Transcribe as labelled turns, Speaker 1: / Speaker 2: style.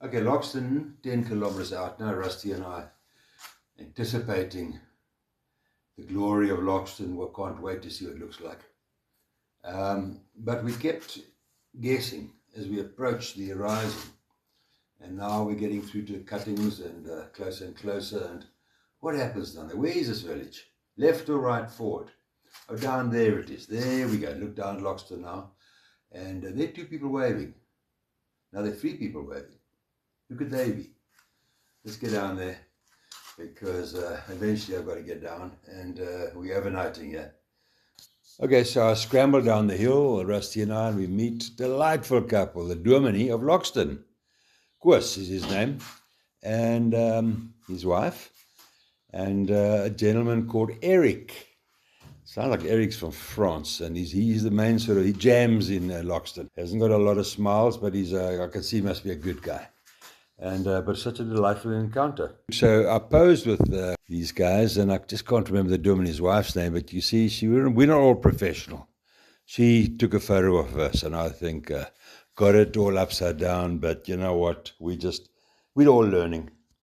Speaker 1: Okay, Loxton, 10 kilometers out now, Rusty and I, anticipating the glory of Loxton. We can't wait to see what it looks like. But we kept guessing as we approached the horizon. And now we're getting through to the cuttings and closer and closer. And what happens down there? Where is this village? Left or right forward? Oh, down there it is. There we go. Look down at Loxton now. And there are two people waving. Now there are three people waving. Who could they be? Let's get down there, because eventually I've got to get down, and we're overnighting here. Okay, so I scramble down the hill, Rusty and I, and we meet a delightful couple, the Dominee of Loxton. Koos is his name, and his wife, and a gentleman called Eric. Sounds like Eric's from France, and he's the main sort of, he jams in Loxton. Hasn't got a lot of smiles, but he's I can see he must be a good guy. And but such a delightful encounter. So I posed with these guys, and I just can't remember the Dominie's wife's name, but you see, we're not all professional. She took a photo of us, and I think got it all upside down, but you know what, we're all learning.